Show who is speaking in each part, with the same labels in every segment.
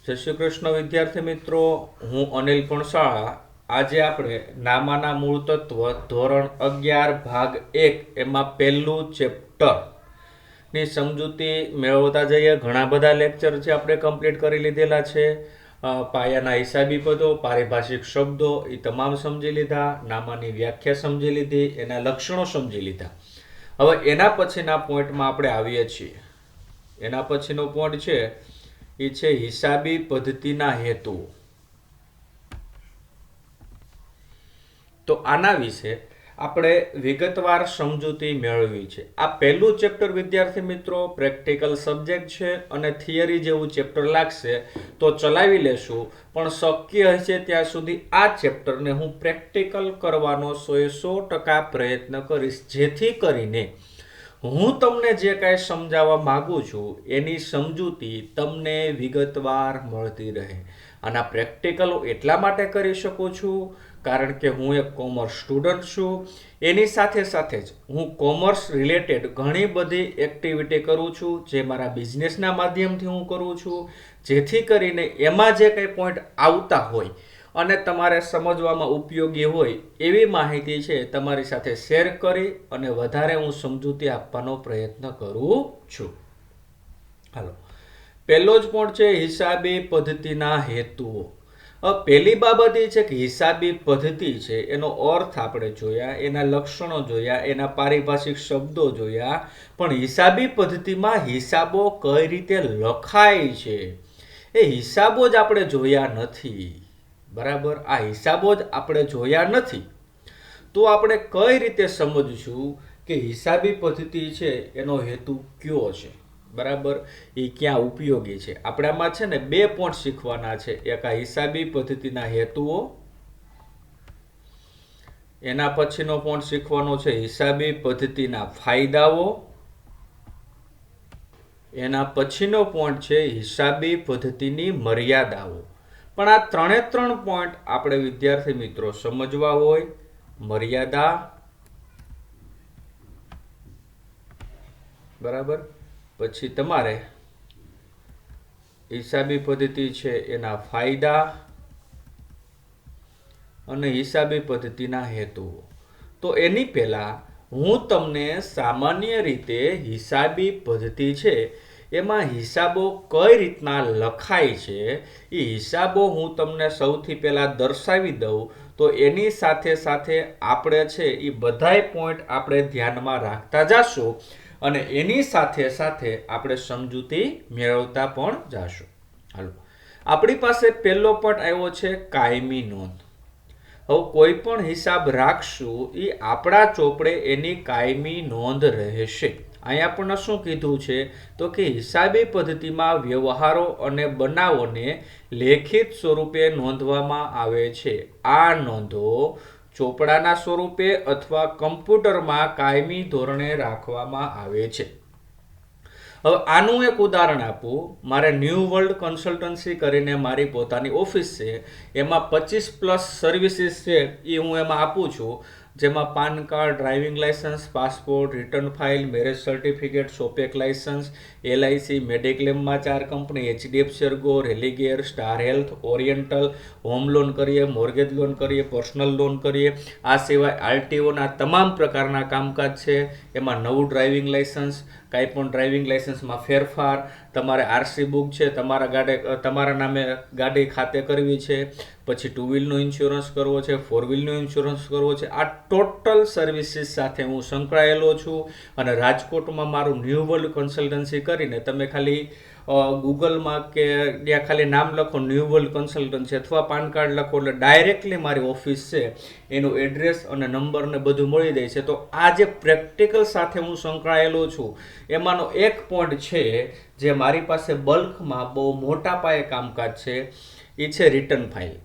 Speaker 1: જય શ્રી કૃષ્ણ વિદ્યાર્થી મિત્રો, હું અનિલ પણસાળા. આજે આપણે નામાના મૂળ તત્વ ધોરણ 11 ભાગ 1 એમાં પહેલું ચેપ્ટર ની સમજૂતી મેળવતા જઈએ. ઘણા બધા લેક્ચર છે આપણે કમ્પ્લીટ કરી લીધેલા છે. પાયાના હિસાબી પદો, પારિભાષિક શબ્દો એ તમામ સમજી લીધા, નામાની વ્યાખ્યા સમજી લીધી, એના લક્ષણો સમજી લીધા. હવે એના પછીના પોઈન્ટમાં આપણે આવીએ છીએ. એના પછીનો પોઈન્ટ છે એ છે હિસાબી પદ્ધતિના હેતુ. તો આના વિશે આપણે વિગતવાર સમજૂતી મેળવી છે. આ પહેલું ચેપ્ટર વિદ્યાર્થી મિત્રો પ્રેક્ટિકલ સબ્જેક્ટ છે અને થિયરી જેવું ચેપ્ટર લાગશે તો ચલાવી લેશું, પણ શક્ય હશે ત્યાં સુધી આ ચેપ્ટરને હું પ્રેક્ટિકલ કરવાનો 100% પ્રયત્ન કરીશ, જેથી કરીને હું તમને જે કાંઈ સમજાવવા માગું છું એની સમજૂતી તમને વિગતવાર મળતી રહે. અને આ પ્રેક્ટિકલ એટલા માટે કરી શકું છું કારણ કે હું એક કોમર્સ સ્ટુડન્ટ છું. એની સાથે સાથે જ હું કોમર્સ રિલેટેડ ઘણી બધી એક્ટિવિટી કરું છું, જે મારા બિઝનેસના માધ્યમથી હું કરું છું, જેથી કરીને એમાં જે કંઈ પોઈન્ટ આવતા હોય અને તમારે સમજવામાં ઉપયોગી હોય એવી માહિતી છે તમારી સાથે શેર કરી અને વધારે હું સમજૂતી આપવાનો પ્રયત્ન કરું છું. હાલો, પહેલો જ પોઈન્ટ છે હિસાબી પદ્ધતિના હેતુઓ. પહેલી બાબત એ છે કે હિસાબી પદ્ધતિ છે એનો અર્થ આપણે જોયા, એના લક્ષણો જોયા, એના પારિભાષિક શબ્દો જોયા, પણ હિસાબી પદ્ધતિમાં હિસાબો કઈ રીતે લખાય છે એ હિસાબો જ આપણે જોયા નથી. બરાબર, આ હિસાબો જ આપણે જોયા નથી તો આપણે કઈ રીતે સમજશું કે હિસાબી પદ્ધતિ છે એનો હેતુ કયો છે? બરાબર, એ ક્યાં ઉપયોગી છે? આપણે આમાં છે ને 2 પોઈન્ટ શીખવાના છે. એક આ હિસાબી પદ્ધતિના હેતુઓ, એના પછીનો પોઈન્ટ શીખવાનો છે હિસાબી પદ્ધતિના ફાયદાઓ, એના પછીનો પોઈન્ટ છે હિસાબી પદ્ધતિની મર્યાદાઓ. પણ આ 3 પોઈન્ટ આપણે વિદ્યાર્થી મિત્રો સમજવા હોય. મર્યાદા, બરાબર, પછી તમારે હિસાબી પદ્ધતિ છે એના ફાયદા અને હિસાબી પદ્ધતિના હેતુઓ. તો એની પહેલા હું તમને સામાન્ય રીતે હિસાબી પદ્ધતિ છે એમાં હિસાબો કઈ રીતના લખાય છે એ હિસાબો હું તમને સૌથી પહેલા દર્શાવી દઉં, તો એની સાથે સાથે આપણે છે એ બધાય પોઈન્ટ આપણે ધ્યાનમાં રાખતા જાશું અને એની સાથે સાથે આપણે સમજૂતી મેળવતા પણ જાશું. હાલો, આપણી પાસે પહેલો પોઈન્ટ આવ્યો છે કાયમી નોંધ. હવે કોઈ પણ હિસાબ રાખશું એ આપણા ચોપડે એની કાયમી નોંધ રહેશે. અહીંયા પણ શું કીધું છે તો કે હિસાબી પદ્ધતિમાં વ્યવહારો અને બનાવોને લેખિત સ્વરૂપે નોંધવામાં આવે છે. આ નોંધો ચોપડાના સ્વરૂપે અથવા કમ્પ્યુટરમાં કાયમી ધોરણે રાખવામાં આવે છે. હવે આનું એક ઉદાહરણ આપું. મારે ન્યૂ વર્લ્ડ કન્સલ્ટન્સી કરીને મારી પોતાની ઓફિસ છે, એમાં 25+ સર્વિસીસ છે એ હું એમાં આપું છું, જેમાં PAN card, driving licence, passport, return file, marriage certificate, shop act licence, LIC, મેડિક્લેમમાં 4 company, HDFC ergo, Religare, star health, oriental, home loan કરીએ, મોર્ગેજ લોન કરીએ, પર્સનલ લોન કરીએ. આ સિવાય RTOના તમામ પ્રકારના કામકાજ છે. એમાં નવું ડ્રાઇવિંગ લાયસન્સ, કાંઈ પણ ડ્રાઇવિંગ લાયસન્સમાં ફેરફાર, તમારે RC બુક છે, તમારા નામે ગાડી ખાતે કરવી છે, પછી 2 વ્હીલનો ઇન્સ્યોરન્સ કરવો છે, 4 વ્હીલનો ઇન્સ્યોરન્સ કરવો છે. આ ટોટલ સર્વિસીસ સાથે હું સંકળાયેલો છું અને રાજકોટમાં મારું ન્યૂ વર્લ્ડ કન્સલ્ટન્સી કરીને તમે ખાલી ગૂગલમાં કે ત્યાં ખાલી નામ લખો ન્યૂ વર્લ્ડ કન્સલ્ટન્સી અથવા પાન કાર્ડ લખો એટલે ડાયરેક્ટલી મારી ઓફિસ છે એનું એડ્રેસ અને નંબર ને બધું મળી જાય છે. તો આ જે પ્રેક્ટિકલ સાથે હું સંકળાયેલો છું એમાંનો એક પોઈન્ટ છે જે મારી પાસે બલ્કમાં બહુ મોટા પાયે કામકાજ છે, એ છે રિટર્ન ફાઇલ.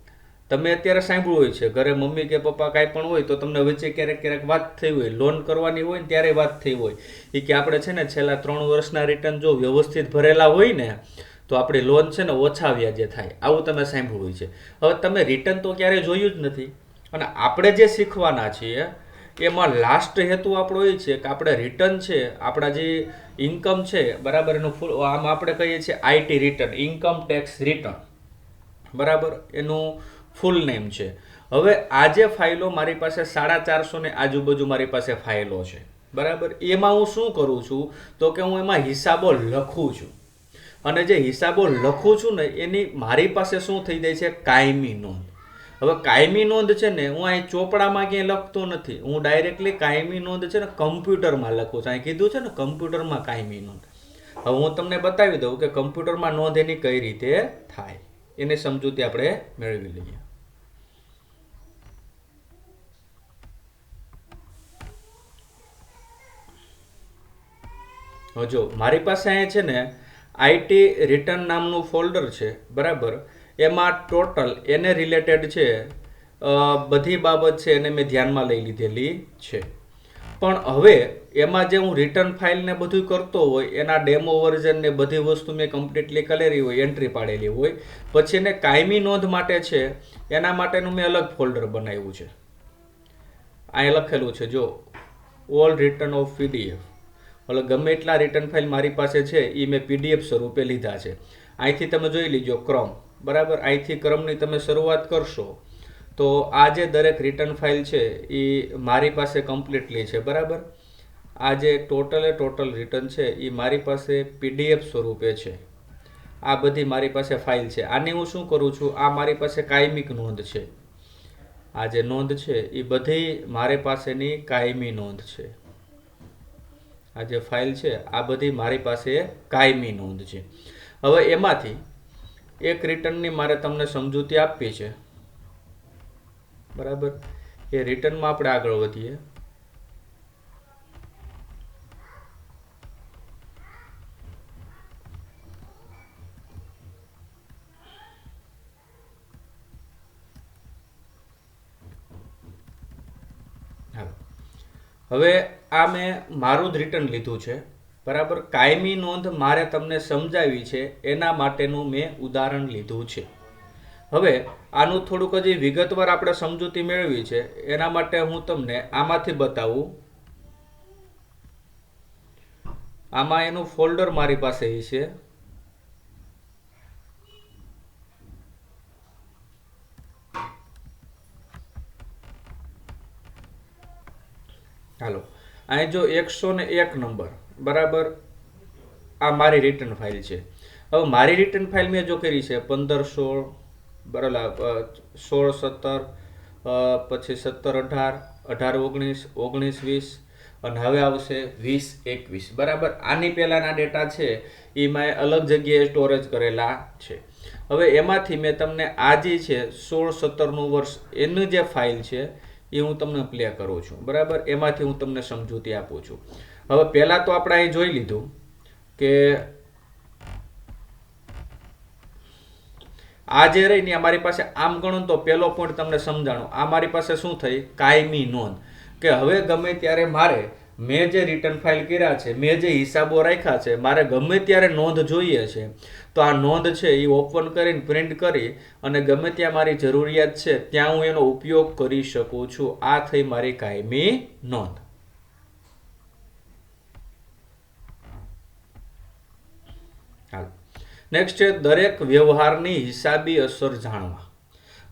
Speaker 1: તમે અત્યારે સાંભળ્યું હોય છે, ઘરે મમ્મી કે પપ્પા કાંઈ પણ હોય તો તમને વચ્ચે ક્યારેક વાત થઈ હોય, લોન કરવાની હોય ને ત્યારે વાત થઈ હોય એ કે આપણે છે ને છેલ્લા 3 વર્ષના રિટર્ન જો વ્યવસ્થિત ભરેલા હોય ને તો આપણી લોન છે ને ઓછા વ્યાજે થાય. આવું તમે સાંભળ્યું છે. હવે તમે રિટર્ન તો ક્યારેય જોયું જ નથી અને આપણે જે શીખવાના છીએ એમાં લાસ્ટ હેતુ આપણો એ છે કે આપણે રિટર્ન છે, આપણા જે ઇન્કમ છે, બરાબર, એનું ફૂલ આમ આપણે કહીએ છીએ IT return, income tax return. બરાબર, એનું ફૂલ નેમ છે. હવે આ જે ફાઇલો મારી પાસે 450 ને આજુબાજુ મારી પાસે ફાઇલો છે, બરાબર. એમાં હું શું કરું છું તો કે હું એમાં હિસાબો લખું છું, અને જે હિસાબો લખું છું ને એની મારી પાસે શું થઈ જાય છે, કાયમી નોંધ. હવે કાયમી નોંધ છે ને હું અહીં ચોપડામાં ક્યાંય લખતો નથી, હું ડાયરેક્ટલી કાયમી નોંધ છે ને કમ્પ્યુટરમાં લખું છું. અહીં કીધું છે ને કમ્પ્યુટરમાં કાયમી નોંધ. હવે હું તમને બતાવી દઉં કે કમ્પ્યુટરમાં નોંધ એની કઈ રીતે થાય, એની સમજૂતી આપણે મેળવી લઈએ. હવે જો મારી પાસે અહીંયા છે ને આઈટી રિટર્ન નામનું ફોલ્ડર છે, બરાબર. એમાં ટોટલ એને રિલેટેડ છે બધી બાબત છે એને મેં ધ્યાનમાં લઈ લીધેલી છે. પણ હવે એમાં જે હું રિટર્ન ફાઇલ ને બધું કરતો હોય એના ડેમો વર્ઝન ને બધી વસ્તુ મેં કમ્પ્લીટલી કરેલી હોય, એન્ટ્રી પાડેલી હોય, પછી એને કાયમી નોંધ માટે છે એના માટેનું મેં અલગ ફોલ્ડર બનાવ્યું છે. અહીં લખેલું છે જો ઓલ રિટર્ન ઓફ પીડીએફ. એટલે ગમે એટલા રિટર્ન ફાઇલ મારી પાસે છે એ મેં પીડીએફ સ્વરૂપે લીધા છે. અહીંથી તમે જોઈ લીજો ક્રમ, બરાબર. અહીંથી ક્રમની તમે શરૂઆત કરશો તો આ જે દરેક રિટર્ન ફાઇલ છે એ મારી પાસે કમ્પ્લીટલી છે, બરાબર. આ જે ટોટલ રિટર્ન છે એ મારી પાસે પીડીએફ સ્વરૂપે છે. આ બધી મારી પાસે ફાઇલ છે. આની હું શું કરું છું, આ મારી પાસે કાયમિક નોંધ છે. આ જે નોંધ છે એ બધી મારી પાસેની કાયમી નોંધ છે. આ જે ફાઇલ છે આ બધી મારી પાસે કાયમી નોંધ છે. હવે એમાંથી એક રિટર્નની મારે તમને સમજૂતી આપવી છે, બરાબર. એ રિટર્નમાં આપણે આગળ વધીએ. હવે આ મેં મારું જ રિટર્ન લીધું છે, બરાબર. કાયમી નોંધ મારે તમને સમજાવી છે એના માટેનું મેં ઉદાહરણ લીધું છે. હવે આનું થોડુંક હજી વિગતવાર આપણે સમજૂતી મેળવી છે એના માટે હું તમને આમાંથી બતાવું. આમાં એનું ફોલ્ડર મારી પાસે છે. હાલો, અહીં જો 101 નંબર, બરાબર. આ મારી રિટર્ન ફાઇલ છે. હવે મારી રિટર્ન ફાઇલ મેં જો કરી છે 15-16, બરાબર, 16-17, પછી 17-18, 18-19, 19-20, અને હવે આવશે 20-21, બરાબર. આની પહેલાના ડેટા છે એ મેં અલગ જગ્યાએ સ્ટોરેજ કરેલા છે. હવે એમાંથી મેં તમને આ જે છે 16-17નું વર્ષ એનું જે ફાઇલ છે એ હું તમને પ્લે કરું છું, બરાબર. એમાંથી હું તમને સમજૂતી આપું છું. હવે પહેલાં તો આપણે અહીં જોઈ લીધું કે આ જે રહી ને અમારી પાસે આમ ગણો તો પહેલો પોઈન્ટ તમને સમજાણો. આ મારી પાસે શું થઈ, કાયમી નોંધ. કે હવે ગમે ત્યારે મારે મેં જે રિટર્ન ફાઇલ કર્યા છે, મેં જે હિસાબો રાખ્યા છે, મારે ગમે ત્યારે નોંધ જોઈએ છે તો આ નોંધ છે એ ઓપન કરીને પ્રિન્ટ કરી અને ગમે ત્યાં મારી જરૂરિયાત છે ત્યાં હું એનો ઉપયોગ કરી શકું છું. આ થઈ મારી કાયમી નોંધ. નેક્સ્ટ છે દરેક વ્યવહારની હિસાબી અસર જાણવા.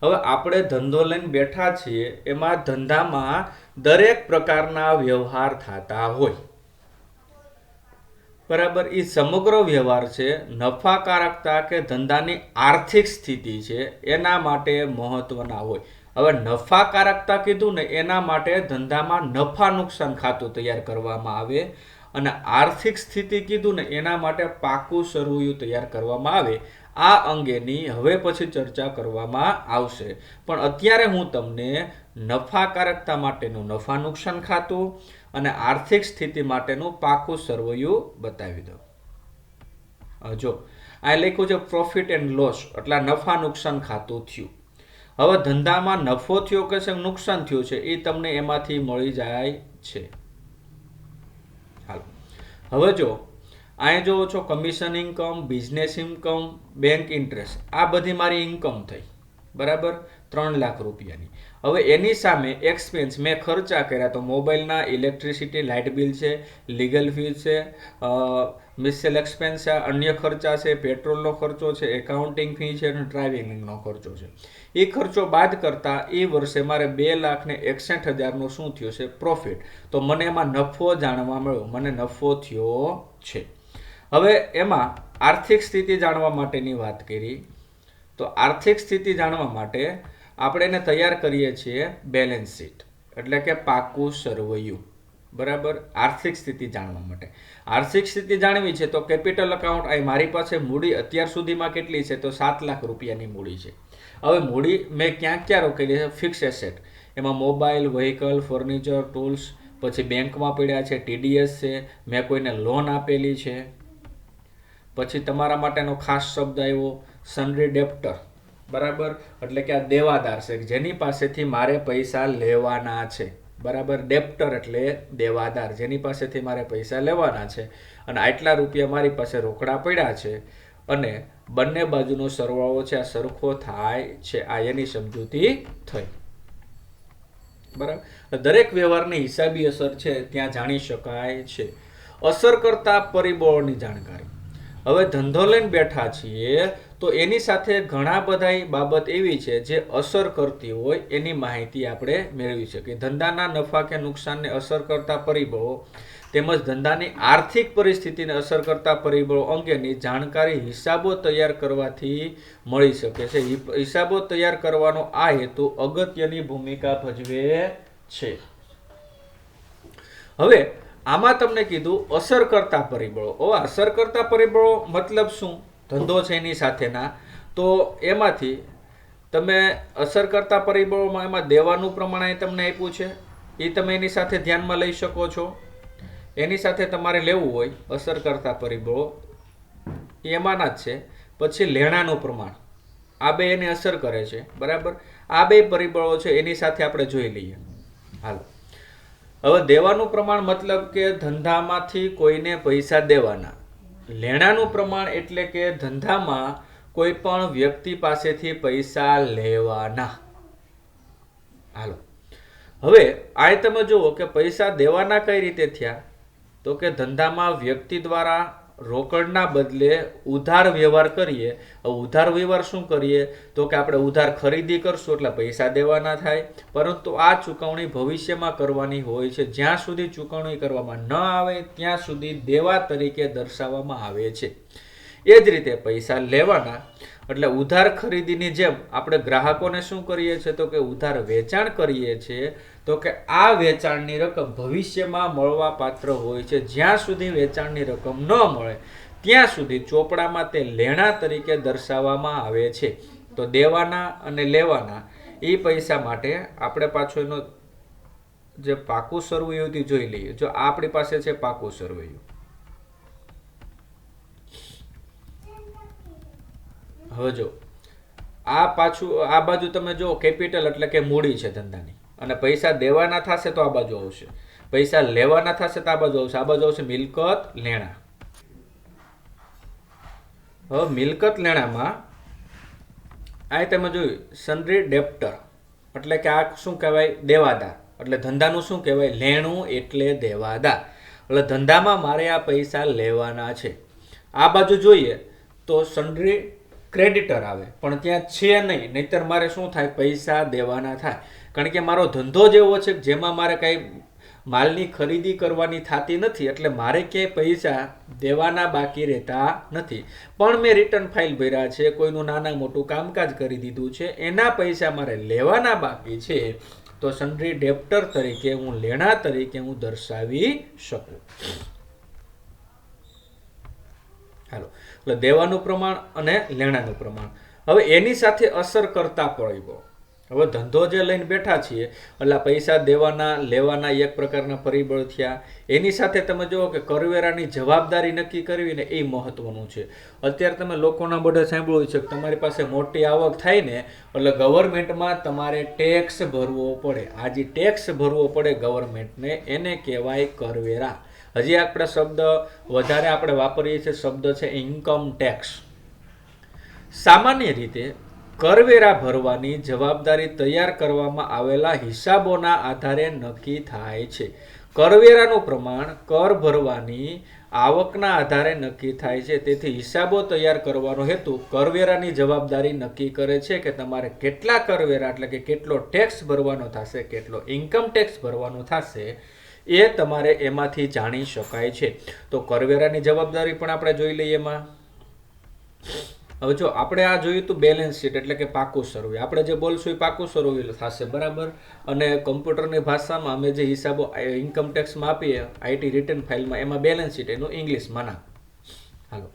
Speaker 1: હવે આપણે ધંધો લઈને બેઠા છીએ, એમાં ધંધામાં દરેક પ્રકારના વ્યવહાર થતા હોય, બરાબર. એ સમગ્ર વ્યવહાર છે નફાકારકતા કે ધંધાની આર્થિક સ્થિતિ છે એના માટે મહત્વના હોય. હવે નફાકારકતા કીધું ને એના માટે ધંધામાં નફા નુકસાન ખાતું તૈયાર કરવામાં આવે, અને આર્થિક સ્થિતિ કીધું ને એના માટે પાકું સરવૈયું તૈયાર કરવામાં આવે. આ અંગેની હવે પછી ચર્ચા કરવામાં આવશે, પણ અત્યારે હું તમને નફાકારકતા માટેનું નફા નુકસાન ખાતું અને આર્થિક સ્થિતિ માટેનું પાકું સરવૈયું બતાવી દઉં. જો આ લખ્યું છે પ્રોફિટ એન્ડ લોસ, એટલે નફા નુકસાન ખાતું થયું. હવે ધંધામાં નફો થયો કે છે નુકસાન થયું છે એ તમને એમાંથી મળી જાય છે. હાલો, હવે જો અહીં જોવો છો commission income, business income, bank interest, આ બધી મારી ઇન્કમ થઈ, બરાબર, 3 લાખ રૂપિયાની. હવે એની સામે એક્સપેન્સ મેં ખર્ચા કર્યા તો મોબાઈલના, ઇલેક્ટ્રિસિટી, લાઇટ બિલ છે, લીગલ ફીસ છે, મિસેલ એક્સપેન્સ છે, અન્ય ખર્ચા છે, પેટ્રોલનો ખર્ચો છે, એકાઉન્ટિંગ ફી છે અને ટ્રાવેલિંગનો ખર્ચો છે. એ ખર્ચો બાદ કરતા એ વર્ષે મારે 2,61,000 શું થયું છે પ્રોફિટ. તો મને એમાં નફો જાણવા મળ્યો, મને નફો થયો છે. હવે એમાં આર્થિક સ્થિતિ જાણવા માટેની વાત કરી. તો આર્થિક સ્થિતિ જાણવા માટે આપણે એને તૈયાર કરીએ છીએ બેલેન્સ શીટ, એટલે કે પાકું સરવૈયું. બરાબર. આર્થિક સ્થિતિ જાણવા માટે આર્થિક સ્થિતિ જાણવી છે તો કેપિટલ એકાઉન્ટ, આ મારી પાસે મૂડી અત્યાર સુધીમાં કેટલી છે તો 7 લાખ રૂપિયાની મૂડી છે. હવે મૂડી મેં ક્યાં ક્યાં રોકેલી છે? ફિક્સ એસેટ, એમાં મોબાઈલ, વ્હીકલ, ફર્નિચર, ટૂલ્સ, પછી બેંકમાં પડ્યા છે, ટીડીએસ છે, મેં કોઈને લોન આપેલી છે. પછી તમારા માટેનો ખાસ શબ્દ આવ્યો સન્ડ્રી ડેપ્ટર. બરાબર, એટલે કે આ દેવાદાર છે જેની પાસેથી મારે પૈસા લેવાના છે. બરાબર. ડેપ્ટર એટલે દેવાદાર, જેની પાસેથી મારે પૈસા લેવાના છે અને આટલા રૂપિયા મારી પાસે રોકડા પડ્યા છે અને બંને બાજુનો સરવાળો છે આ સરખો થાય છે. આ એની સમજૂતી થઈ. બરાબર. દરેક વ્યવહારની હિસાબી અસર છે ત્યાં જાણી શકાય છે. અસર કરતા પરિબળોની જાણકારી. હવે ધંધો લઈને બેઠા છીએ તો એની સાથે ઘણા બધા બાબત એવી છે જે અસર કરતી હોય એની માહિતી આપણે મેળવી શકીએ. ધંધાના નફા કે નુકસાનને અસર કરતા પરિબળો તેમજ ધંધાની આર્થિક પરિસ્થિતિને અસર કરતા પરિબળો અંગેની જાણકારી હિસાબો તૈયાર કરવાથી મળી શકે છે. હિસાબો તૈયાર કરવાનો આ હેતુ અગત્યની ભૂમિકા ભજવે છે. હવે આમાં તમને કીધું અસર કરતા પરિબળો. અસર કરતા પરિબળો મતલબ શું? ધંધો છે એની સાથેના. તો એમાંથી તમે અસર કરતા પરિબળોમાં એમાં દેવાનું પ્રમાણ તમને આપ્યું છે, એ તમે એની સાથે ધ્યાનમાં લઈ શકો છો. એની સાથે તમારે લેવું હોય અસર કરતા પરિબળો એમાંના જ છે. પછી લેણાનું પ્રમાણ, આ બે એને અસર કરે છે. બરાબર. આ બે પરિબળો છે એની સાથે આપણે જોઈ લઈએ. હાલો, હવે દેવાનું પ્રમાણ મતલબ કે ધંધામાંથી કોઈને પૈસા દેવાના. લેણાનું પ્રમાણ એટલે કે ધંધામાં કોઈ પણ વ્યક્તિ પાસેથી પૈસા લેવાના. હાલો, હવે આ તમે જુઓ કે પૈસા દેવાના કઈ રીતે થયા? તો કે ધંધામાં વ્યક્તિ દ્વારા રોકડના બદલે ઉધાર વ્યવહાર કરીએ. ઉધાર વ્યવહાર શું કરીએ? તો કે આપણે ઉધાર ખરીદી કરશું એટલે પૈસા દેવાના થાય, પરંતુ આ ચૂકવણી ભવિષ્યમાં કરવાની હોય છે. જ્યાં સુધી ચૂકવણી કરવામાં ન આવે ત્યાં સુધી દેવા તરીકે દર્શાવવામાં આવે છે. એ જ રીતે પૈસા લેવાના એટલે ઉધાર ખરીદીની જેમ આપણે ગ્રાહકોને શું કરીએ છીએ? તો કે ઉધાર વેચાણ કરીએ છીએ. તો કે આ વેચાણની રકમ ભવિષ્યમાં મળવા પાત્ર હોય છે. જ્યાં સુધી વેચાણની રકમ ન મળે ત્યાં સુધી ચોપડામાં તે લેણા તરીકે દર્શાવવામાં આવે છે. તો દેવાના અને લેવાના એ પૈસા માટે આપણે પાછો એનો જે પાકું સરવૈયું જોઈ લઈએ. જો આપણી પાસે છે પાકું સરવૈયું. હવે જો આ પાછું આ બાજુ તમે જો કેપિટલ એટલે કે મૂડી છે ધંધાની, અને પૈસા દેવાના થશે તો આ બાજુ આવશે, પૈસા લેવાના થશે તો આ બાજુ આવશે. આ બાજુ આવશે મિલકત લેણા. હવે મિલકત લેણામાં આ તમે જોયું સન્ડ્રી ડેપ્ટર એટલે કે આ શું કહેવાય? દેવાદાર. એટલે ધંધાનું શું કહેવાય? લેણું એટલે દેવાદાર. એટલે ધંધામાં મારે આ પૈસા લેવાના છે. આ બાજુ જોઈએ તો સન્ડ્રી ક્રેડિટર આવે, પણ ત્યાં છે નહીં, નહીતર મારે શું થાય? પૈસા દેવાના થાય. કારણ કે મારો ધંધો જ એવો છે જેમાં મારે કાંઈ માલની ખરીદી કરવાની થતી નથી, એટલે મારે ક્યાંય પૈસા દેવાના બાકી રહેતા નથી. પણ મેં રિટર્ન ફાઇલ ભર્યા છે, કોઈનું નાના મોટું કામકાજ કરી દીધું છે, એના પૈસા મારે લેવાના બાકી છે. તો સન્ડ્રી ડેપ્ટર તરીકે હું લેણા તરીકે હું દર્શાવી શકું. હાલો, એટલે દેવાનું પ્રમાણ અને લેણાનું પ્રમાણ. હવે એની સાથે અસર કરતા પરિબળો. હવે ધંધો જે લઈને બેઠા છીએ એટલે પૈસા દેવાના લેવાના એક પ્રકારના પરિબળ થયા. એની સાથે તમે જુઓ કે કરવેરાની જવાબદારી નક્કી કરવી ને એ મહત્વનું છે. અત્યારે તમે લોકોના બધે સાંભળ્યું છે કે તમારી પાસે મોટી આવક થાય ને એટલે ગવર્મેન્ટમાં તમારે ટેક્સ ભરવો પડે. આ જે ટેક્સ ભરવો પડે ગવર્મેન્ટને એને કહેવાય કરવેરા. હજી આપણે શબ્દ વધારે આપણે વાપરીએ છીએ શબ્દ છે ઇન્કમ ટેક્સ. સામાન્ય રીતે કરવેરા ભરવાની જવાબદારી તૈયાર કરવામાં આવેલા હિસાબોના આધારે નક્કી થાય છે. કરવેરાનું પ્રમાણ કર ભરવાની આવકના આધારે નક્કી થાય છે. તેથી હિસાબો તૈયાર કરવાનો હેતુ કરવેરાની જવાબદારી નક્કી કરે છે કે તમારે કેટલા કરવેરા એટલે કે કેટલો ટેક્સ ભરવાનો થશે, કેટલો ઇન્કમ ટેક્સ ભરવાનો થશે એ તમારે એમાંથી જાણી શકાય છે. તો કરવેરાની જવાબદારી પણ આપણે જોઈ લઈએ એમાં. હવે જો આપણે આ જોયું તો બેલેન્સ શીટ એટલે કે પાકું સરવૈયું, આપણે જે બોલશું એ પાકું સરવૈયું થશે, બરાબર. અને કમ્પ્યુટરની ભાષામાં અમે જે હિસાબો ઇન્કમ ટેક્સમાં આપીએ આઈટી રિટર્ન ફાઇલમાં, એમાં બેલેન્સ શીટ એનું ઇંગ્લિશમાં નામ. હાલો,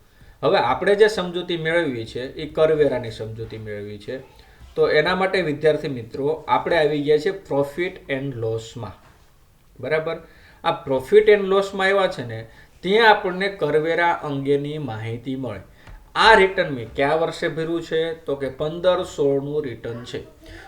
Speaker 1: હવે આપણે જે સમજૂતી મેળવી છે એ કરવેરાની સમજૂતી મેળવી છે. તો એના માટે વિદ્યાર્થી મિત્રો આપણે આવી ગયા છે પ્રોફિટ એન્ડ લોસમાં, બરાબર. આ પ્રોફિટ એન્ડ લોસમાં આવ્યા છે ને ત્યાં આપણને કરવેરા અંગેની માહિતી મળે. આ રિટર્ન મેં કયા વર્ષે ભર્યું છે તો કે 15-16નું રિટર્ન છે.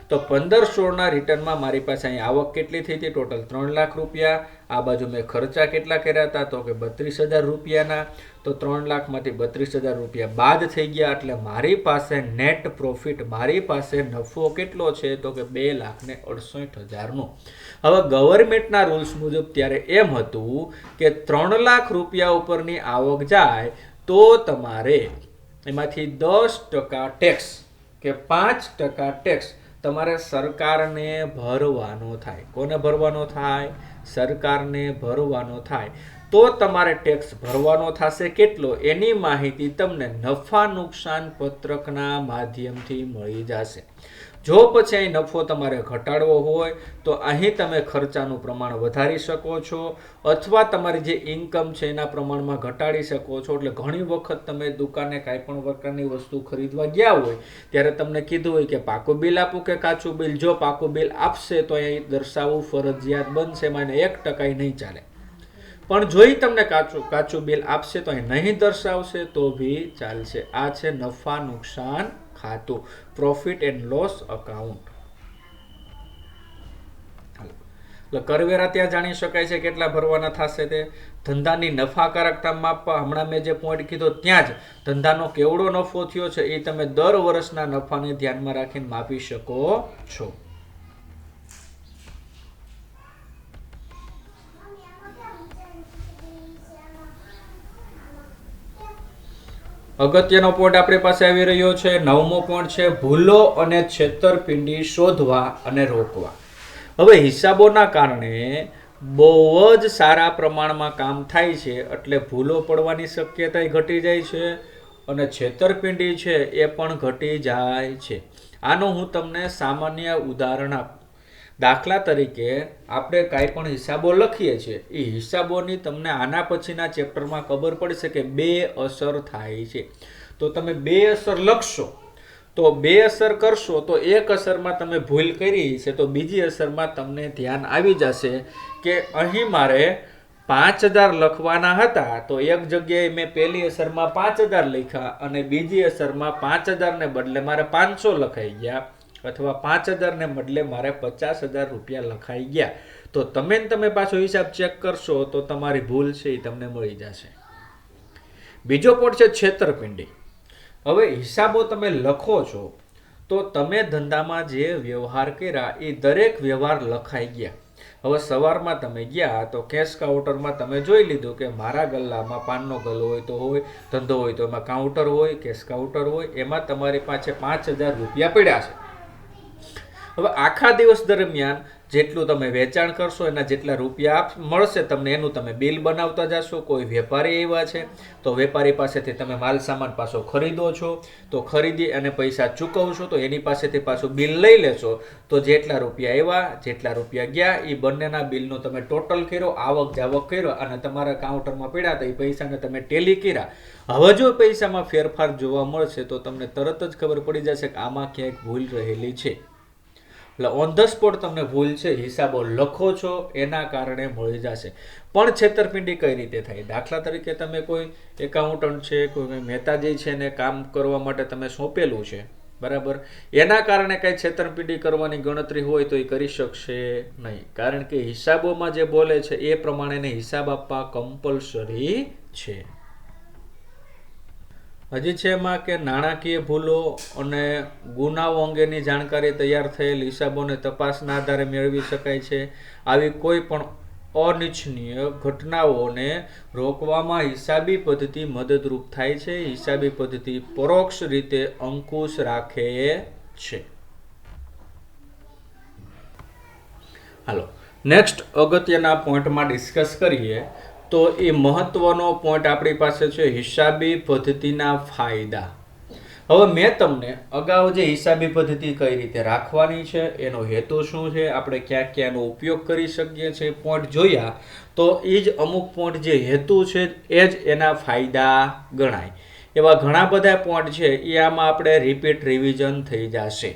Speaker 1: તો 15-16ના રિટર્નમાં મારી પાસે અહીં આવક કેટલી થઈ હતી, ટોટલ 3 લાખ રૂપિયા. આ બાજુ મેં ખર્ચા કેટલા કર્યા હતા તો કે 32,000 રૂપિયાના. તો 3 લાખમાંથી 32,000 રૂપિયા બાદ થઈ ગયા, એટલે મારી પાસે નેટ પ્રોફિટ, મારી પાસે નફો કેટલો છે તો કે 2,68,000નો. હવે ગવર્મેન્ટના રૂલ્સ મુજબ ત્યારે એમ હતું કે 3 લાખ રૂપિયા ઉપરની આવક જાય તો તમારે એમાંથી 10% ટેક્સ કે 5% ટેક્સ તમારે સરકારને ભરવાનો થાય. કોને ભરવાનો થાય? સરકારને ભરવાનો થાય. તો તમારે ટેક્સ ભરવાનો થશે કેટલો એની માહિતી તમને નફા નુકસાન પત્રકના માધ્યમથી મળી જશે. જો પછી અહીં નફો તમારે ઘટાડવો હોય તો અહીં તમે ખર્ચાનું પ્રમાણ વધારી શકો છો અથવા તમારી જે ઇન્કમ છે એના પ્રમાણમાં ઘટાડી શકો છો. એટલે ઘણી વખત તમે દુકાને કાંઈ પણ પ્રકારની વસ્તુ ખરીદવા ગયા હોય ત્યારે તમને કીધું હોય કે પાકું બિલ આપું કે કાચું બિલ. જો પાકું બિલ આપશે તો અહીં દર્શાવવું ફરજિયાત બનશે, એમાં 1% નહીં ચાલે. પણ જો તમને કાચું બિલ આપશે તો અહીં નહીં દર્શાવશે તો બી ચાલશે. આ છે નફા નુકસાન ખાતું, પ્રોફિટ એન્ડ લોસ અકાઉન્ટ. એટલે કરવેરા ત્યાં જાણી શકાય છે કેટલા ભરવાના થશે તે. ધંધાની નફાકારકતા માપવા હમણાં મેં જે પોઈન્ટ કીધો ત્યાં જ ધંધાનો કેવડો નફો થયો છે એ તમે દર વર્ષના નફાને ધ્યાનમાં રાખીને માપી શકો છો. અગત્યનો પોઈન્ટ આપણી પાસે આવી રહ્યો છે. 9મો પોઈન્ટ છે ભૂલો અને છેતરપિંડી શોધવા અને રોકવા. હવે હિસાબોના કારણે બહુ જ સારા પ્રમાણમાં કામ થાય છે, એટલે ભૂલો પડવાની શક્યતા ઘટી જાય છે અને છેતરપિંડી છે એ પણ ઘટી જાય છે. આનું હું તમને સામાન્ય ઉદાહરણ આપું. દાખલા તરીકે આપણે કાંઈ પણ હિસાબો લખીએ છીએ, એ હિસાબોની તમને આના પછીના ચેપ્ટરમાં ખબર પડશે કે 2 અસર થાય છે. તો તમે 2 અસર લખશો તો 2 અસર કરશો તો એક અસરમાં તમે ભૂલ કરી છે તો બીજી અસરમાં તમને ધ્યાન આવી જશે કે અહીં મારે 5,000 લખવાના હતા તો એક જગ્યાએ મેં પહેલી અસરમાં 5,000 લખ્યા અને બીજી અસરમાં 5,000 ને બદલે મારે 500 લખાઈ ગયા અથવા 5,000 ને બદલે મારે 50,000 રૂપિયા લખાઈ ગયા. તો તમે પાછો હિસાબ ચેક કરશો તો તમારી ભૂલ છે એ તમને મળી જશે. બીજો પોઈન્ટ છે છેતરપિંડી. હવે હિસાબો તમે લખો છો તો તમે ધંધામાં જે વ્યવહાર કર્યા એ દરેક વ્યવહાર લખાઈ ગયા. હવે સવારમાં તમે ગયા તો કેશ કાઉન્ટરમાં તમે જોઈ લીધું કે મારા ગલ્લામાં પાનનો ગલ્લો હોય તો હોય, ધંધો હોય તો એમાં કાઉન્ટર હોય, કેશ કાઉન્ટર હોય, એમાં તમારી પાસે 5,000 રૂપિયા પડ્યા છે. હવે આખા દિવસ દરમિયાન જેટલું તમે વેચાણ કરશો એના જેટલા રૂપિયા મળશે તમને એનું તમે બિલ બનાવતા જશો. કોઈ વેપારી એવા છે તો વેપારી પાસેથી તમે માલ સામાન પાછો ખરીદો છો તો ખરીદી અને પૈસા ચૂકવશો તો એની પાસેથી પાછું બિલ લઈ લેશો. તો જેટલા રૂપિયા આવ્યા જેટલા રૂપિયા ગયા એ બંનેના બિલનો તમે ટોટલ કર્યો, આવક જાવક કર્યો અને તમારા કાઉન્ટરમાં પડ્યા તો એ પૈસાને તમે ટેલી કર્યા. હવે જો પૈસામાં ફેરફાર જોવા મળશે તો તમને તરત જ ખબર પડી જશે કે આમાં ક્યાંક ભૂલ રહેલી છે. એટલે ઓન ધ સ્પોટ તમને ભૂલ છે હિસાબો લખો છો એના કારણે મળી જશે. પણ છેતરપિંડી કઈ રીતે થાય? દાખલા તરીકે તમે કોઈ એકાઉન્ટન્ટ છે, કોઈ મહેતાજી છે ને કામ કરવા માટે તમે સોંપેલું છે, બરાબર, એના કારણે કઈ છેતરપિંડી કરવાની ગણતરી હોય તો એ કરી શકશે નહીં, કારણ કે હિસાબોમાં જે બોલે છે એ પ્રમાણે હિસાબ આપવા કમ્પલસરી છે. હજી છે એમાં કે નાણાકીય ભૂલો અને ગુનાઓ અંગેની જાણકારી તૈયાર થયેલ હિસાબોને તપાસના આધારે મેળવી શકાય છે. આવી કોઈ પણ અનિચ્છનીય ઘટનાઓને રોકવામાં હિસાબી પદ્ધતિ મદદરૂપ થાય છે. હિસાબી પદ્ધતિ પરોક્ષ રીતે અંકુશ રાખે છે. હાલો નેક્સ્ટ અગત્યના પોઈન્ટમાં ડિસ્કસ કરીએ તો એ મહત્વનો પોઈન્ટ આપણી પાસે છે હિસાબી પદ્ધતિના ફાયદા. હવે મેં તમને અગાઉ જે હિસાબી પદ્ધતિ કઈ રીતે રાખવાની છે, એનો હેતુ શું છે, આપણે ક્યાં ક્યાંનો ઉપયોગ કરી શકીએ છીએ, પોઈન્ટ જોયા. તો એ જ અમુક પોઈન્ટ જે હેતુ છે એ જ એના ફાયદા ગણાય. એવા ઘણા બધા પોઈન્ટ છે એ આમાં આપણે રિપીટ રિવિઝન થઈ જશે.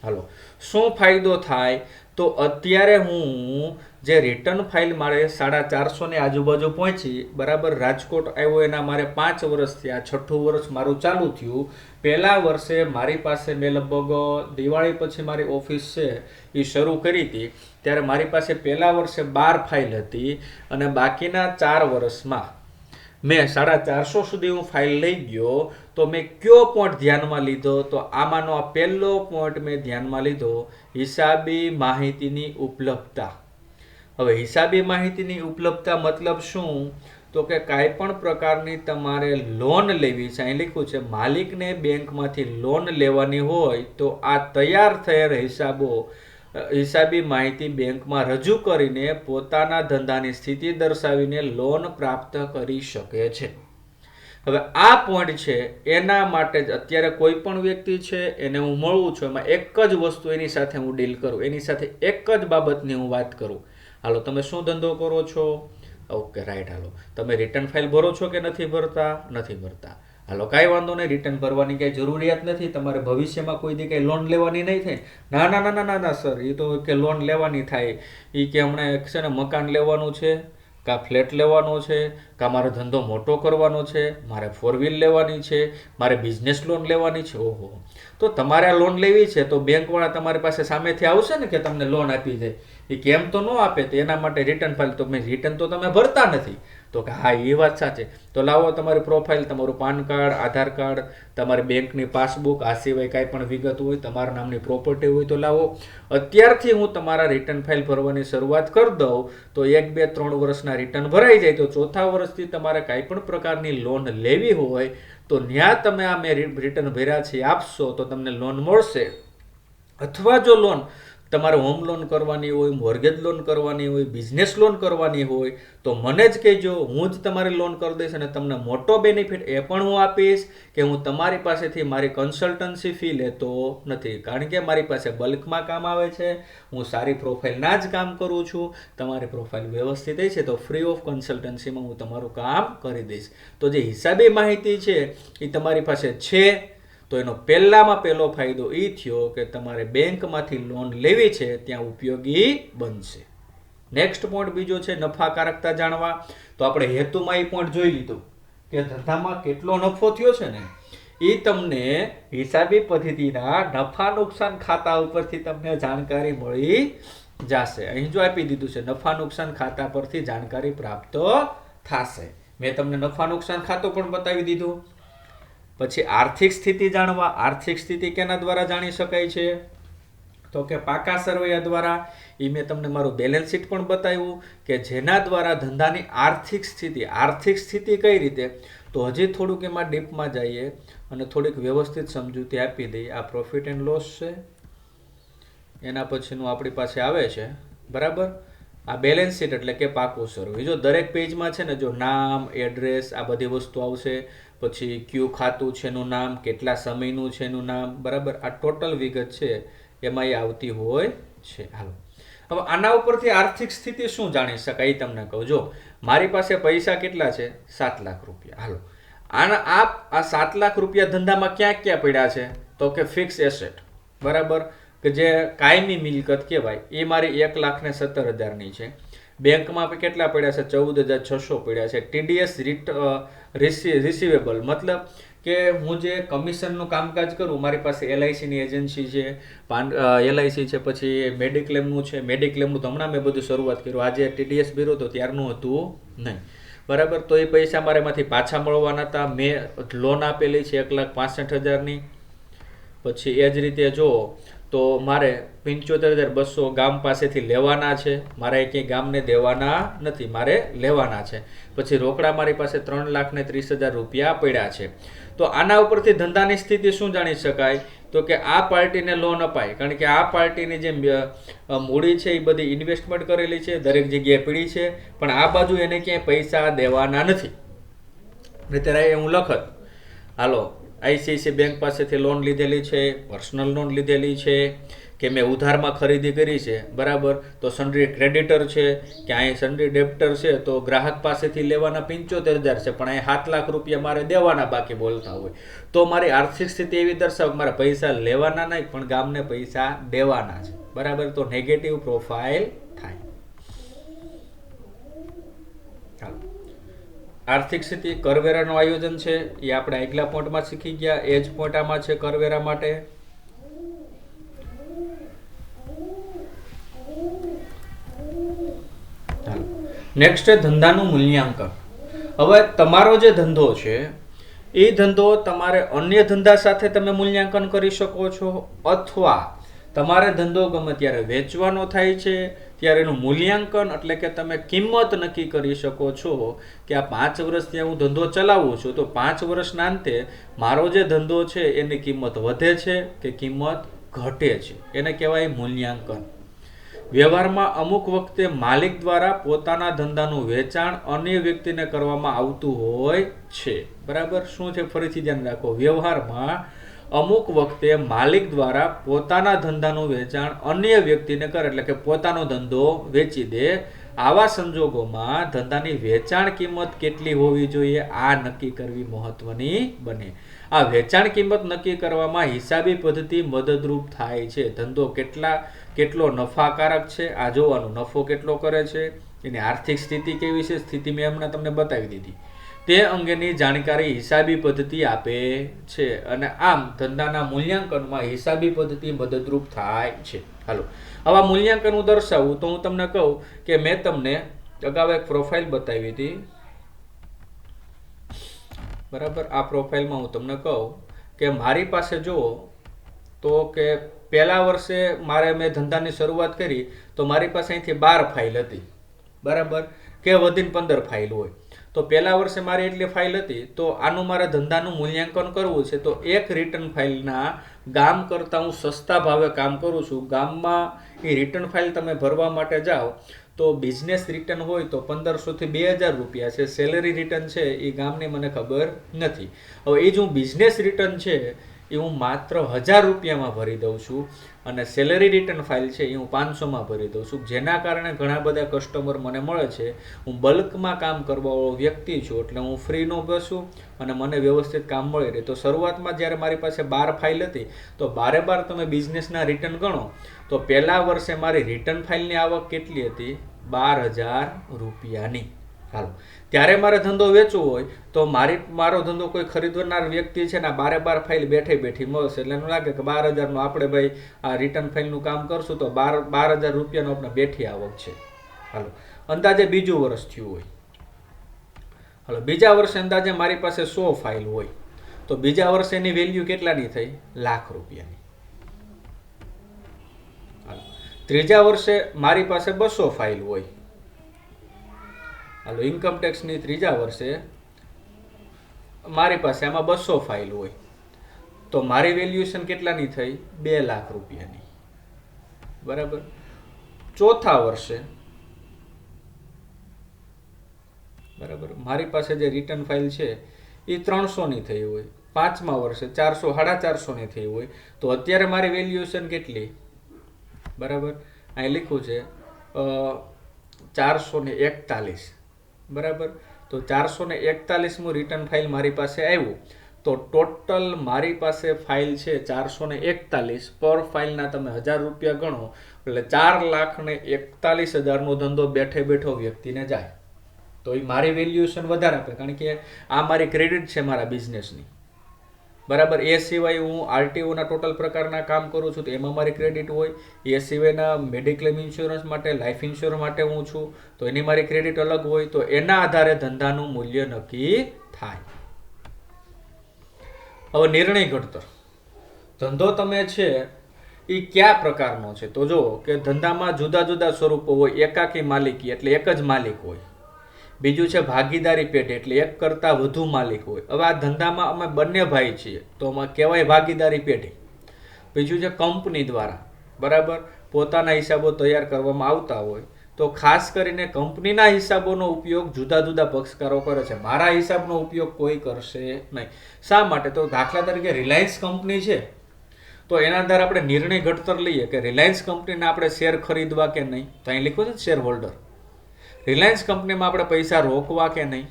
Speaker 1: હાલો શું ફાયદો થાય તો અત્યારે હું જે રિટર્ન ફાઇલ મારે 450 ની આજુબાજુ પહોંચી, બરાબર, રાજકોટ આવ્યો એના મારે 5 વર્ષ થયા, 6ઠું વર્ષ મારું ચાલુ થયું. પહેલા વર્ષે મારી પાસે મેં લગભગ દિવાળી પછી મારી ઓફિસ છે એ શરૂ કરી હતી, ત્યારે મારી પાસે પહેલા વર્ષે 12 ફાઇલ હતી અને બાકીના 4 વર્ષમાં મેં 450 સુધી હું ફાઇલ લઈ ગયો. તો મેં કયો પોઈન્ટ ધ્યાનમાં લીધો તો આમાંનો આ પહેલો પોઈન્ટ મેં ધ્યાનમાં લીધો, હિસાબી માહિતીની ઉપલબ્ધતા. હવે હિસાબી માહિતીની ઉપલબ્ધતા મતલબ શું તો કે કાંઈ પણ પ્રકારની તમારે લોન લેવી છે, અહીં લખ્યું છે માલિકને બેંકમાંથી લોન લેવાની હોય તો આ તૈયાર થયેલ હિસાબી માહિતી બેંકમાં રજૂ કરીને પોતાના ધંધાની સ્થિતિ દર્શાવીને લોન પ્રાપ્ત કરી શકે છે. હવે આ પોઈન્ટ છે એના માટે જ અત્યારે કોઈ પણ વ્યક્તિ છે એને હું મળું છું, એમાં એક જ વસ્તુ એની સાથે હું ડીલ કરું, એની સાથે એક જ બાબતની હું વાત કરું. હાલો તમે શું ધંધો કરો છો? Okay right. હાલો તમે રિટર્ન ફાઇલ ભરો છો કે નથી ભરતા? નથી ભરતા. હાલો કાંઈ વાંધો નહીં, રિટર્ન ભરવાની કાંઈ જરૂરિયાત નથી, તમારે ભવિષ્યમાં કોઈ દી કંઈ લોન લેવાની નહીં થાય. ના ના ના ના ના ના સર, એ તો કે લોન લેવાની થાય, એ કે હમણાં છે ને મકાન લેવાનું છે, કાં ફ્લેટ લેવાનો છે, કાં મારો ધંધો મોટો કરવાનો છે, મારે 4 વ્હીલ લેવાની છે, મારે બિઝનેસ લોન લેવાની છે. ઓહો, તો તમારે આ લોન લેવી છે તો બેંકવાળા તમારી પાસે સામેથી આવશે ને કે તમને લોન આપી દે. એ કેમ તો ન આપે, તો એના માટે રિટર્ન ફાઇલ તો રિટર્ન તો તમે ભરતા નથી. તો કે હા એ વાત સાચી, તો લાવો તમારી પ્રોફાઇલ, તમારું પાન કાર્ડ, આધાર કાર્ડ, તમારી બેંકની પાસબુક, આ સિવાય કાંઈ પણ વિગત હોય, તમારા નામની પ્રોપર્ટી હોય તો લાવો. અત્યારથી હું તમારા રિટર્ન ફાઇલ ભરવાની શરૂઆત કરી દઉં તો 1, 2, 3 વર્ષના રિટર્ન ભરાઈ જાય. તો ચોથા વર્ષથી તમારે કાંઈ પણ પ્રકારની લોન લેવી હોય તો ત્યાં તમે આ મેં રિટર્ન ભર્યા છે આપશો તો તમને લોન મળશે. અથવા જો લોન તમારે હોમ લોન કરવાની હોય, મોર્ગેજ લોન કરવાની હોય, બિઝનેસ લોન કરવાની હોય તો મને જ કહેજો, હું જ તમારી લોન કરી દઈશ. અને તમને મોટો બેનિફિટ એ પણ હું આપીશ કે હું તમારી પાસેથી મારી કન્સલ્ટન્સી ફી લેતો નથી, કારણ કે મારી પાસે બલ્કમાં કામ આવે છે, હું સારી પ્રોફાઇલના જ કામ કરું છું. તમારી પ્રોફાઇલ વ્યવસ્થિત છે તો ફ્રી ઓફ કન્સલ્ટન્સીમાં હું તમારું કામ કરી દઈશ. તો જે હિસાબી માહિતી છે એ તમારી પાસે છે તો એનો પહેલામાં પહેલો ફાયદો એ થયો કે તમારે બેંકમાંથી લોન લેવી છે ત્યાં ઉપયોગી બનશે. નેક્સ્ટ પોઈન્ટ બીજો છે નફાકારકતા જાણવા. તો આપણે હેતુમાં એ પોઈન્ટ જોઈ લીધું કે ધંધામાં કેટલો નફો થયો છે ને એ તમને હિસાબી પદ્ધતિના નફા નુકસાન ખાતા ઉપરથી તમને જાણકારી મળી જશે. અહીં જો આપી દીધું છે નફા નુકસાન ખાતા પરથી જાણકારી પ્રાપ્ત થશે. મેં તમને નફા નુકસાન ખાતું પણ બતાવી દીધું. પછી આર્થિક સ્થિતિ જાણવા. આર્થિક સ્થિતિ કેના દ્વારા જાણી શકાય છે તો કે પાકા સરવૈયા દ્વારા. એ મેં તમને મારું બેલેન્સ શીટ પણ બતાવ્યું કે જેના દ્વારા ધંધાની આર્થિક સ્થિતિ કઈ રીતે, તો હજી થોડુંક એમાં ડીપમાં જઈએ અને થોડીક વ્યવસ્થિત સમજૂતી આપી દઈએ. આ પ્રોફિટ એન્ડ લોસ છે, એના પછીનું આપણી પાસે આવે છે, બરાબર, આ બેલેન્સ શીટ એટલે કે પાકું સરવૈયું. જો દરેક પેજમાં છે ને જો નામ, એડ્રેસ, આ બધી વસ્તુ આવશે. પછી કયું ખાતું છે એનું નામ, કેટલા સમયનું છે એનું નામ, બરાબર, આ ટોટલ વિગત છે એમાં એ આવતી હોય છે. હાલો હવે આના ઉપરથી આર્થિક સ્થિતિ શું જાણી શકાય એ તમને કહું. જો મારી પાસે પૈસા કેટલા છે? 7 લાખ રૂપિયા. હાલો આ 7 લાખ રૂપિયા ધંધામાં ક્યાં ક્યાં પડ્યા છે તો કે ફિક્સ એસેટ, બરાબર, કે જે કાયમી મિલકત કહેવાય, એ મારી 1,17,000ની છે. બેંકમાં કેટલા પડ્યા છે? 14,600 પડ્યા છે. ટીડીએસ રિસીવેબલ મતલબ કે હું જે કમિશનનું કામકાજ કરું, મારી પાસે એલઆઈસીની એજન્સી છે, એલઆઈસી છે, પછી મેડિક્લેમનું છે. મેડિક્લેમનું તો હમણાં મેં બધું શરૂઆત કર્યું, આજે ટીડીએસ બ્યુરો તો ત્યારનું હતું નહીં, બરાબર. તો એ પૈસા મારેમાંથી પાછા મળવાના હતા. મેં લોન આપેલી છે 1,65,000ની. પછી એ જ રીતે જો તો મારે 75,200 ગામ પાસેથી લેવાના છે, મારે ક્યાંય ગામને દેવાના નથી, મારે લેવાના છે. પછી રોકડા મારી પાસે 3,30,000 રૂપિયા પડ્યા છે. તો આના ઉપરથી ધંધાની સ્થિતિ શું જાણી શકાય? તો કે આ પાર્ટીને લોન અપાય, કારણ કે આ પાર્ટીની જે મૂડી છે એ બધી ઇન્વેસ્ટમેન્ટ કરેલી છે, દરેક જગ્યાએ પડી છે, પણ આ બાજુ એને ક્યાંય પૈસા દેવાના નથી. ત્યારે હું લખત, હાલો આઈસીઆઈસી બેંક પાસેથી લોન લીધેલી છે, પર્સનલ લોન લીધેલી છે, કે મેં ઉધારમાં ખરીદી કરી છે, બરાબર, તો સન્ડ્રી ક્રેડિટર છે કે અહીં સન્ડ્રી ડેબ્ટર છે, તો ગ્રાહક પાસેથી લેવાના 75,000 છે, પણ અહીં 7 લાખ રૂપિયા મારે દેવાના બાકી બોલતા હોય, તો મારી આર્થિક સ્થિતિ એવી દર્શાવ મારે પૈસા લેવાના નહીં પણ ગામને પૈસા દેવાના છે, બરાબર, તો નેગેટિવ પ્રોફાઇલ થાય. આર્થિક સ્થિતિ કરવેરાનું આયોજન છે એ આપણે આગલા પોઈન્ટમાં શીખી ગયા. એ જ પોઈન્ટ આમાં છે કરવેરા માટે. નેક્સ્ટ ધંધાનું મૂલ્યાંકન. હવે તમારો જે ધંધો છે એ ધંધો તમારે અન્ય ધંધા સાથે તમે મૂલ્યાંકન કરી શકો છો, અથવા તમારે ધંધો ગમે ત્યારે વેચવાનો થાય છે ત્યારે એનું મૂલ્યાંકન એટલે કે તમે કિંમત નક્કી કરી શકો છો કે આ 5 વર્ષ ત્યાં હું ધંધો ચલાવું છું, તો 5 વર્ષના અંતે મારો જે ધંધો છે એની કિંમત વધે છે કે કિંમત ઘટે છે, એને કહેવાય મૂલ્યાંકન. વ્યવહારમાં અમુક વખતે માલિક દ્વારા પોતાના ધંધાનું વેચાણ અન્ય વ્યક્તિને કરવામાં આવતું હોય છે, બરાબર. શું છે ફરીથી ધ્યાન રાખો, વ્યવહારમાં અમુક વખતે માલિક દ્વારા પોતાના ધંધાનું વેચાણ અન્ય વ્યક્તિને કરે, એટલે કે પોતાનો ધંધો વેચી દે. આવા સંજોગોમાં ધંધાની વેચાણ કિંમત કેટલી હોવી જોઈએ આ નક્કી કરવી મહત્વની બને. આ વેચાણ કિંમત નક્કી કરવામાં હિસાબી પદ્ધતિ મદદરૂપ થાય છે. ધંધો કેટલો નફાકારક છે આ જોવાનું, નફો કેટલો કરે છે, એની આર્થિક સ્થિતિ કેવી છે, સ્થિતિ મેં હમણાં તમને બતાવી દીધી, તે અંગેની જાણકારી હિસાબી પદ્ધતિ આપે છે. અને આમ ધંધાના મૂલ્યાંકનમાં હિસાબી પદ્ધતિ મદદરૂપ થાય છે. હાલો, આવા મૂલ્યાંકન હું દર્શાવું તો હું તમને કહું કે મેં તમને અગાઉ એક પ્રોફાઇલ બતાવી હતી, બરાબર. આ પ્રોફાઇલમાં હું તમને કહું કે મારી પાસે જુઓ તો કે પહેલા વર્ષે મેં ધંધાની શરૂઆત કરી તો મારી પાસે અહીંથી 12 ફાઇલ હતી, બરાબર, કે વધીને 15 ફાઇલ હોય. તો પહેલા વર્ષે મારી એટલી ફાઇલ હતી, તો આનું મારે ધંધાનું મૂલ્યાંકન કરવું છે તો એક રિટર્ન ફાઇલના ગામ કરતાં હું સસ્તા ભાવે કામ કરું છું. ગામમાં એ રિટર્ન ફાઇલ તમે ભરવા માટે જાઓ તો બિઝનેસ રિટર્ન હોય તો 1500 થી 2000 રૂપિયા છે, સેલેરી રિટર્ન છે એ ગામની મને ખબર નથી. હવે એ જ હું બિઝનેસ રિટર્ન છે એ હું માત્ર 1000 રૂપિયામાં ભરી દઉં છું, અને સેલેરી રિટર્ન ફાઇલ છે એ હું 500માં ભરી દઉં છું, જેના કારણે ઘણા બધા કસ્ટમર મને મળે છે. હું બલ્કમાં કામ કરવાવાળો વ્યક્તિ છું એટલે હું ફ્રી નો બેસું અને મને વ્યવસ્થિત કામ મળી રહે. તો શરૂઆતમાં જ્યારે મારી પાસે 12 ફાઇલ હતી તો 12 તમે બિઝનેસના રિટર્ન ગણો તો પહેલા વર્ષે મારી રિટર્ન ફાઇલની આવક કેટલી હતી? 12,000 રૂપિયાની. હાલો, ત્યારે મારે ધંધો વેચવો હોય તો મારો ધંધો કોઈ ખરીદનાર વ્યક્તિ છે ને 12 ફાઇલ બેઠી મળશે, એટલે એનું લાગે કે 12,000નું આપણે ભાઈ આ રિટર્ન ફાઇલનું કામ કરશું તો 12,000 રૂપિયાનો આપણે બેઠી આવક છે. હાલો, અંદાજે બીજું વર્ષ થયું હોય, હાલો બીજા વર્ષે અંદાજે મારી પાસે 100 ફાઇલ હોય તો બીજા વર્ષે એની વેલ્યુ કેટલાની થઈ? લાખ રૂપિયાની. ત્રીજા વર્ષે મારી પાસે 200 ફાઇલ હોય, હાલો ઇન્કમ ટેક્સની ત્રીજા વર્ષે મારી પાસે આમાં 200 ફાઇલ હોય તો મારી વેલ્યુએશન કેટલાની થઈ? 2 લાખ રૂપિયાની, બરાબર. ચોથા વર્ષે બરાબર મારી પાસે જે રિટર્ન ફાઇલ છે એ 300ની થઈ હોય, પાંચમા વર્ષે 400-450ની થઈ હોય તો અત્યારે મારી વેલ્યુએશન કેટલી? બરાબર, અહીં લખ્યું છે 441, બરાબર. તો 441મું રિટર્ન ફાઇલ મારી પાસે આવ્યું તો ટોટલ મારી પાસે ફાઇલ છે 441. પર ફાઇલના તમે 1000 રૂપિયા ગણો એટલે 4,41,000નો ધંધો બેઠો વ્યક્તિને જાય. તો એ મારી વેલ્યુએશન વધારે આપે, કારણ કે આ મારી ક્રેડિટ છે મારા બિઝનેસની, બરાબર. એ સિવાય હું આરટીઓના ટોટલ પ્રકારના કામ કરું છું તો એમાં મારી ક્રેડિટ હોય. એ સિવાયના મેડિક્લેમ ઇન્સ્યોરન્સ માટે, લાઈફ ઇન્સ્યોરન્સ માટે હું છું તો એની મારી ક્રેડિટ અલગ હોય. તો એના આધારે ધંધાનું મૂલ્ય નક્કી થાય. હવે નિર્ણય ઘડતર. ધંધો તમે છે એ કયા પ્રકારનો છે? તો જો કે ધંધામાં જુદા જુદા સ્વરૂપો હોય. એકાકી માલિકી એટલે એક જ માલિક હોય. બીજું છે ભાગીદારી પેઢી એટલે એક કરતાં વધુ માલિક હોય. હવે આ ધંધામાં અમે બંને ભાઈ છીએ તો આમાં કહેવાય ભાગીદારી પેઢી. બીજું છે કંપની દ્વારા બરાબર પોતાના હિસાબો તૈયાર કરવામાં આવતા હોય તો ખાસ કરીને કંપનીના હિસાબોનો ઉપયોગ જુદા જુદા પક્ષકારો કરે છે. મારા હિસાબનો ઉપયોગ કોઈ કરશે નહીં. શા માટે? તો દાખલા તરીકે રિલાયન્સ કંપની છે તો એના આધારે આપણે નિર્ણય ઘડતર લઈએ કે રિલાયન્સ કંપનીને આપણે શેર ખરીદવા કે નહીં. તો અહીં લખ્યું છે શેર હોલ્ડર. રિલાયન્સ કંપનીમાં આપણે પૈસા રોકવા કે નહીં.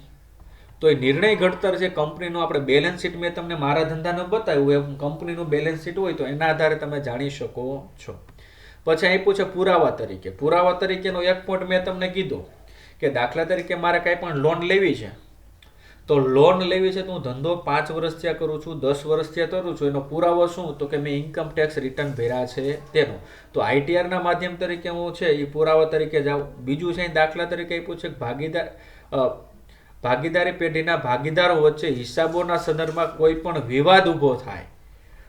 Speaker 1: તો એ નિર્ણય ઘડતર છે કંપનીનું. આપણે બેલેન્સ શીટ મેં તમને મારા ધંધાનું બતાવ્યું એમ કંપનીનું બેલેન્સ શીટ હોય તો એના આધારે તમે જાણી શકો છો. પછી આપ્યું છે પુરાવા તરીકે. પુરાવા તરીકેનો એક પોઈન્ટ મેં તમને કીધો કે દાખલા તરીકે મારે કાંઈ પણ લોન લેવી છે તો લોન લેવી છે તો હું ધંધો 5 વર્ષ થયા કરું છું, 10 વર્ષ થયા કરું છું. એનો પુરાવો શું? તો કે મેં ઇન્કમ ટેક્સ રિટર્ન ભર્યા છે તેનો. તો આઈટીઆરના માધ્યમ તરીકે હું છે એ પુરાવા તરીકે જાઉં. બીજું છે દાખલા તરીકે આપ્યું છે ભાગીદારી પેઢીના ભાગીદારો વચ્ચે હિસાબોના સંદર્ભમાં કોઈ પણ વિવાદ ઊભો થાય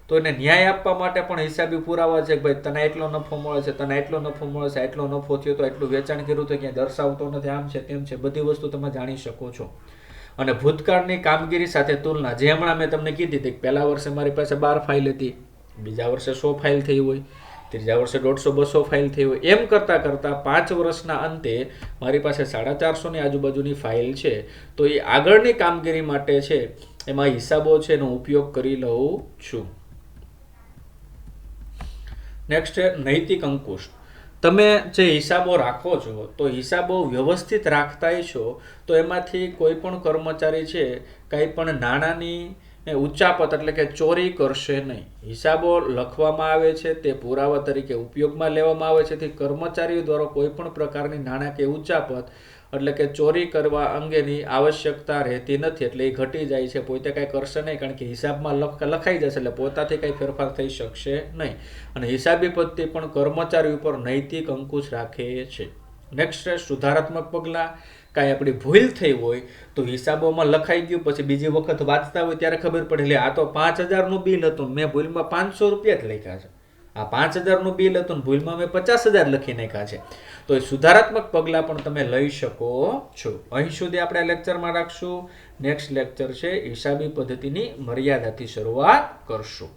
Speaker 1: તો એને ન્યાય આપવા માટે પણ હિસાબી પુરાવા છે કે ભાઈ તને એટલો નફો મળે છે, તને એટલો નફો મળે છે, એટલો નફો થયો તો એટલું વેચાણ કર્યું તો ક્યાંય દર્શાવતો નથી, આમ છે તેમ છે, બધી વસ્તુ તમે જાણી શકો છો. અને ભૂતકાળની કામગીરી સાથે તુલના જે હમણાં મેં તમને કીધી હતી કે પહેલા વર્ષે મારી પાસે 12 ફાઇલ હતી, બીજા વર્ષે 100 ફાઇલ થઈ હોય, ત્રીજા વર્ષે 150-200 ફાઇલ થઈ હોય, એમ કરતાં કરતાં 5 વર્ષના અંતે મારી પાસે 450ની આજુબાજુની ફાઇલ છે. તો એ આગળની કામગીરી માટે છે એમાં હિસાબો છે એનો ઉપયોગ કરી લઉં છું. નેક્સ્ટ છે નૈતિક અંકુશ. તમે જે હિસાબો રાખો છો તો હિસાબો વ્યવસ્થિત રાખતા છો તો એમાંથી કોઈ પણ કર્મચારી છે કંઈ પણ નાણાંની ઉચ્ચાપત એટલે કે ચોરી કરશે નહીં. હિસાબો લખવામાં આવે છે તે પુરાવા તરીકે ઉપયોગમાં લેવામાં આવે છે. તેથી કર્મચારીઓ દ્વારા કોઈ પણ પ્રકારની નાણાકીય ઉચ્ચાપત એટલે કે ચોરી કરવા અંગેની આવશ્યકતા રહેતી નથી. એટલે એ ઘટી જાય છે. પોતે કાંઈ કરશે નહીં કારણ કે હિસાબમાં લખાઈ જશે એટલે પોતાથી કંઈ ફેરફાર થઈ શકશે નહીં. અને હિસાબી પદ્ધતિ પણ કર્મચારી ઉપર નૈતિક અંકુશ રાખે છે. નેક્સ્ટ છે સુધારાત્મક પગલાં. કાંઈ આપણી ભૂલ થઈ હોય તો હિસાબોમાં લખાઈ ગયું પછી બીજી વખત વાંચતા હોય ત્યારે ખબર પડે લે આ તો 5000નું બિલ હતું, મેં ભૂલમાં 500 રૂપિયા જ લખ્યા છે. આ 5000નું બિલ હતું ભૂલમાં મેં 50000 લખી નાખ્યા છે. તો એ સુધારાત્મક પગલાં પણ તમે લઈ શકો છો. અહીં સુધી આપણે લેક્ચરમાં રાખશું. નેક્સ્ટ લેક્ચર છે હિસાબી પદ્ધતિની મર્યાદાથી શરૂઆત કરશું.